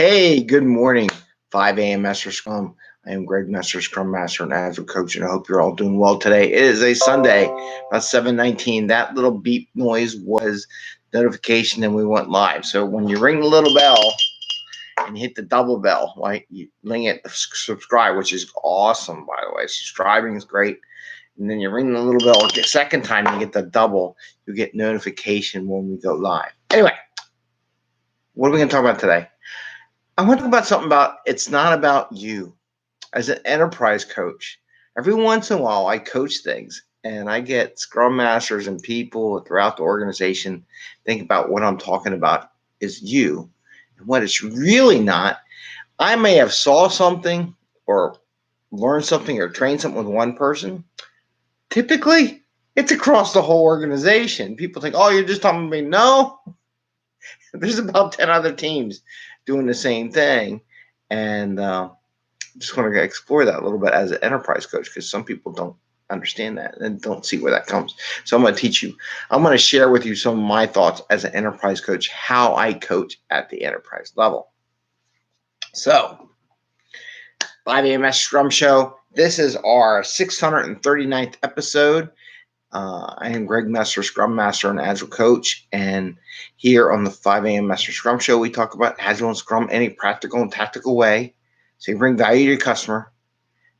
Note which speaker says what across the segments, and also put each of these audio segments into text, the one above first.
Speaker 1: Hey, good morning, 5 a.m. Mester Scrum. I am Greg, Mester Scrum Master and Agile Coach, and I hope you're all doing well today. It is a Sunday, about 7:19. That little beep noise was notification, and we went live. So when you ring the little bell and hit the double bell, right, you ring it, subscribe, which is awesome, by the way. Subscribing is great. And then you ring the little bell the second time, you get the double. You get notification when we go live. Anyway, what are we going to talk about today? I want to talk about something about it's not about you. As an enterprise coach, every once in a while I coach things and I get scrum masters and people throughout the organization think about what I'm talking about is you and what it's really not. I may have saw something or learned something or trained something with one person. Typically, it's across the whole organization. People think, oh, you're just talking about me. No, there's about 10 other teams doing the same thing. And just want to explore that a little bit as an enterprise coach because some people don't understand that and don't see where that comes. So I'm going to teach you. I'm going to share with you some of my thoughts as an enterprise coach, how I coach at the enterprise level. So 5 a.m. Mester Scrum Show. This is our 639th episode. I am Greg, Mester Scrum Master and Agile Coach, and here on the 5 a.m. Mester Scrum Show, we talk about Agile and Scrum in a practical and tactical way, so you bring value to your customer,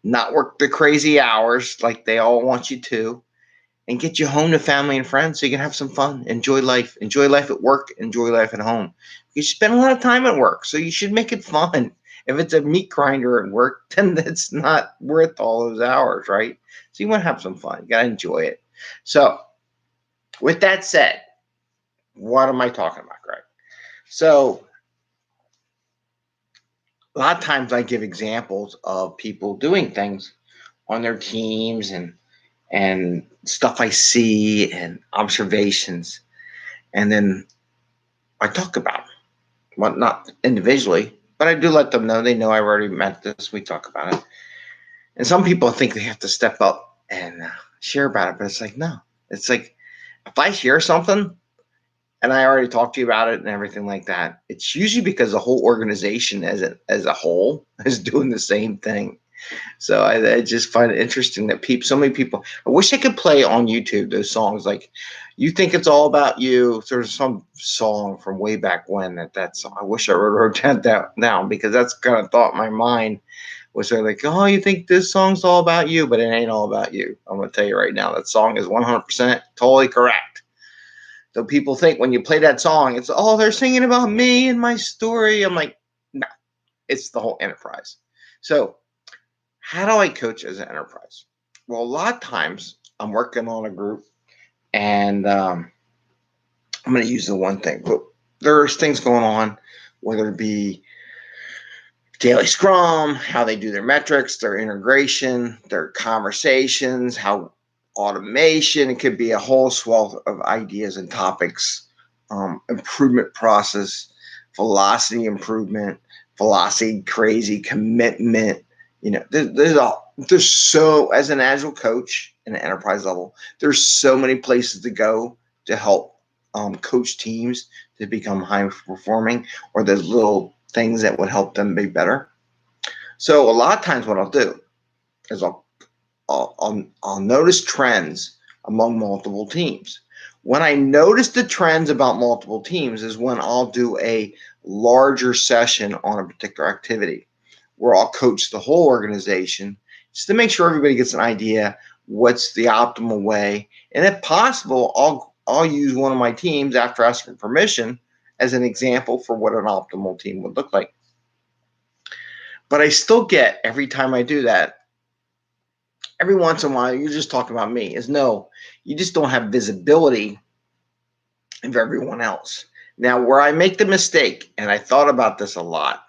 Speaker 1: not work the crazy hours like they all want you to, and get you home to family and friends so you can have some fun, enjoy life at work, enjoy life at home. You spend a lot of time at work, so you should make it fun. If it's a meat grinder at work, then it's not worth all those hours, right? So you want to have some fun. You got to enjoy it. So, with that said, what am I talking about, Greg? So, a lot of times I give examples of people doing things on their teams and stuff I see and observations, and then I talk about them. Well, not individually, but I do let them know. They know I've already met this. We talk about it. And some people think they have to step up and share about it, but it's like, no. It's like, if I share something and I already talked to you about it and everything like that, it's usually because the whole organization as a whole is doing the same thing. So I just find it interesting that so many people, I wish I could play on YouTube those songs like You Think It's All About You. There's some song from way back when that's, I wish I wrote that down because that's kind of thought in my mind was they're like, oh, you think this song's all about you, but it ain't all about you. I'm going to tell you right now, that song is 100% totally correct. So people think when you play that song, it's, oh, they're singing about me and my story. I'm like, no, it's the whole enterprise. So how do I coach as an enterprise? Well, a lot of times I'm working on a group and I'm going to use the one thing, but there's things going on, whether it be daily scrum, how they do their metrics, their integration, their conversations, how automation, it could be a whole swath of ideas and topics, improvement process, velocity improvement, velocity crazy commitment. There's so, as an agile coach in an enterprise level, there's so many places to go to help coach teams to become high performing, or there's little things that would help them be better. So a lot of times what I'll do is I'll notice trends among multiple teams. When I notice the trends about multiple teams is when I'll do a larger session on a particular activity where I'll coach the whole organization just to make sure everybody gets an idea what's the optimal way. And if possible, I'll use one of my teams after asking permission as an example for what an optimal team would look like. But I still get, every time I do that, every once in a while, you're just talking about me, is no, you just don't have visibility of everyone else. Now, where I make the mistake, and I thought about this a lot,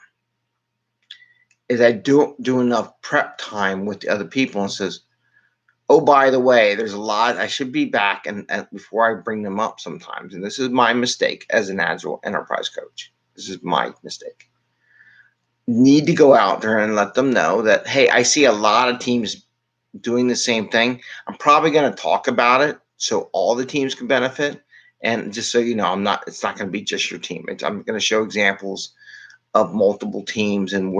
Speaker 1: is I don't do enough prep time with the other people and says, oh, by the way, there's a lot, I should be back and before I bring them up sometimes. And this is my mistake as an Agile enterprise coach. This is my mistake. Need to go out there and let them know that, hey, I see a lot of teams doing the same thing. I'm probably going to talk about it so all the teams can benefit. And just so you know, it's not going to be just your team. I'm going to show examples of multiple teams, and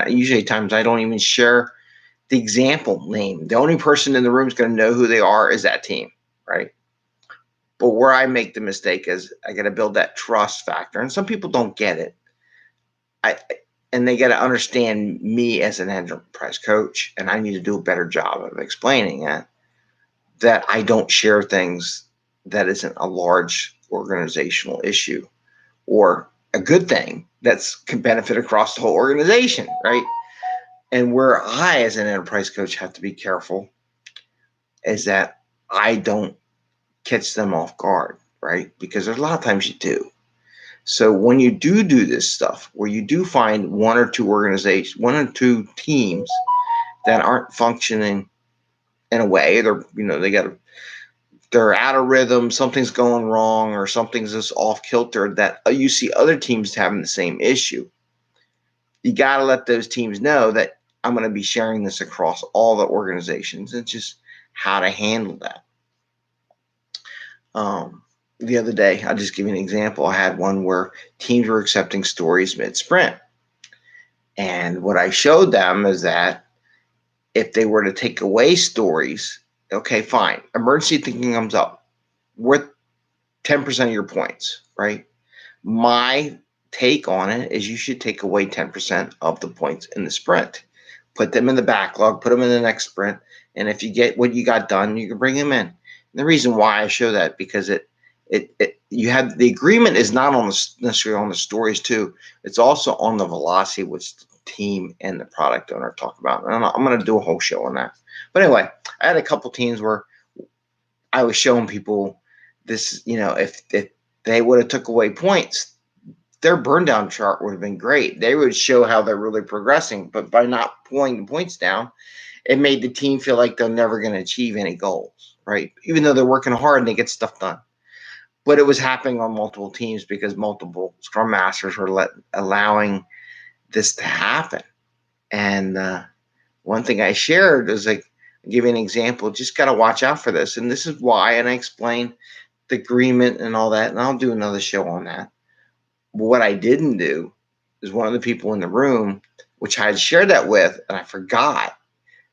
Speaker 1: usually times I don't even share the example name. The only person in the room is going to know who they are is that team, right? But where I make the mistake is I got to build that trust factor, and some people don't get it. And they got to understand me as an enterprise coach, and I need to do a better job of explaining that I don't share things that isn't a large organizational issue or a good thing that's can benefit across the whole organization, right? And where I, as an enterprise coach, have to be careful is that I don't catch them off guard, right? Because there's a lot of times you do. So when you do this stuff, where you do find one or two teams that aren't functioning in a way, they're out of rhythm, something's going wrong, or something's just off kilter, that you see other teams having the same issue. You got to let those teams know that I'm going to be sharing this across all the organizations, and just how to handle that. The other day, I'll just give you an example. I had one where teams were accepting stories mid-sprint. And what I showed them is that if they were to take away stories, okay, fine. Emergency thinking comes up. Worth 10% of your points, right? My take on it is you should take away 10% of the points in the sprint. Put them in the backlog, put them in the next sprint. And if you get what you got done, you can bring them in. And the reason why I show that, because you have the agreement is not necessarily on the stories too. It's also on the velocity which the team and the product owner talk about. And I'm going to do a whole show on that. But anyway, I had a couple teams where I was showing people this. If they would have took away points, their burn down chart would have been great. They would show how they're really progressing. But by not pulling the points down, it made the team feel like they're never going to achieve any goals, right? Even though they're working hard and they get stuff done. But it was happening on multiple teams because multiple Scrum Masters were allowing this to happen. And one thing I shared was I'll give you an example. Just got to watch out for this. And this is why. And I explained the agreement and all that. And I'll do another show on that. But what I didn't do is one of the people in the room, which I had shared that with, and I forgot.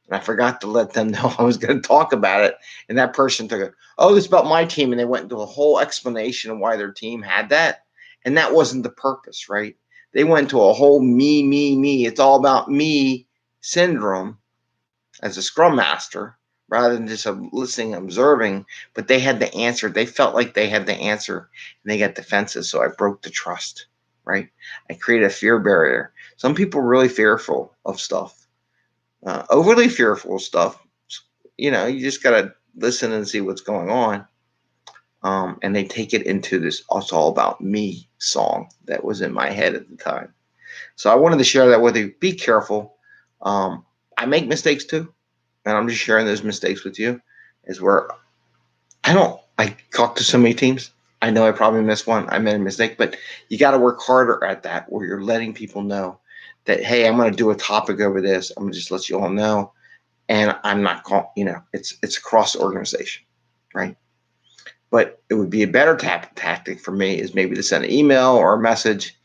Speaker 1: And I forgot to let them know I was going to talk about it. And that person took it, oh, this is about my team. And they went into a whole explanation of why their team had that. And that wasn't the purpose, right? They went into a whole me. It's all about me syndrome as a Scrum Master, rather than just listening, observing. But they had the answer. They felt like they had the answer, and they got defensive. So I broke the trust, right? I created a fear barrier. Some people are really fearful of stuff. Overly fearful stuff, you just got to listen and see what's going on. And they take it into this "It's all about me" song that was in my head at the time. So I wanted to share that with you. Be careful. I make mistakes too, and I'm just sharing those mistakes with you. Is where I talk to so many teams. I know I probably missed one. I made a mistake, but you got to work harder at that, where you're letting people know that, hey, I'm going to do a topic over this. I'm going to just let you all know. And I'm not it's across the organization, right? But it would be a better tactic for me is maybe to send an email or a message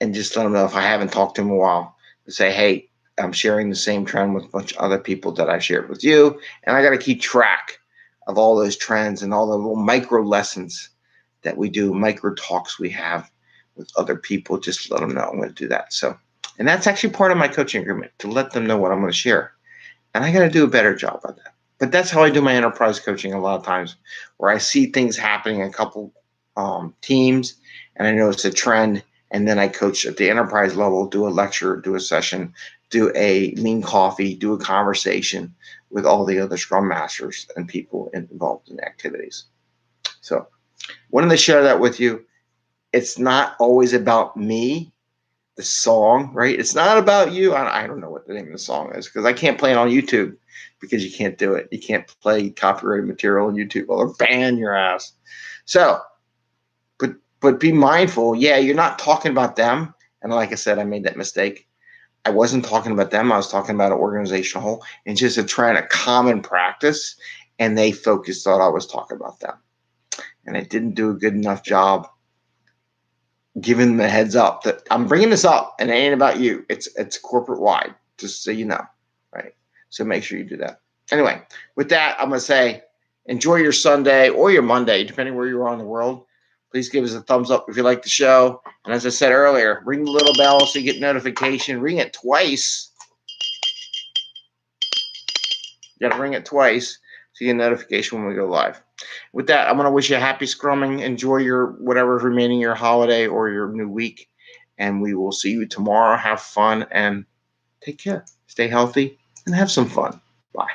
Speaker 1: and just let them know if I haven't talked to them in a while, to say, hey, I'm sharing the same trend with a bunch of other people that I shared with you. And I got to keep track of all those trends and all the little micro lessons that we do, micro talks we have with other people. Just let them know I'm going to do that. And that's actually part of my coaching agreement, to let them know what I'm going to share. And I got to do a better job of that. But that's how I do my enterprise coaching a lot of times, where I see things happening in a couple teams, and I notice a trend, and then I coach at the enterprise level, do a lecture, do a session, do a lean coffee, do a conversation with all the other Scrum Masters and people involved in activities. So wanted to share that with you. It's not always about me. The song, right? It's not about you. I don't know what the name of the song is, because I can't play it on YouTube, because you can't do it. You can't play copyrighted material on YouTube, or they'll ban your ass. So, but be mindful. Yeah, you're not talking about them. And like I said, I made that mistake. I wasn't talking about them. I was talking about an organizational whole, and just a trying a common practice. And they thought I was talking about them. And I didn't do a good enough job giving them a heads up that I'm bringing this up and it ain't about you. It's corporate wide, just so you know, right? So make sure you do that. Anyway, with that, I'm going to say enjoy your Sunday or your Monday, depending where you are in the world. Please give us a thumbs up if you like the show. And as I said earlier, ring the little bell so you get notification. Ring it twice. You got to ring it twice so you get a notification when we go live. With that, I'm going to wish you a happy scrumming. Enjoy your whatever's remaining your holiday or your new week. And we will see you tomorrow. Have fun and take care. Stay healthy and have some fun. Bye.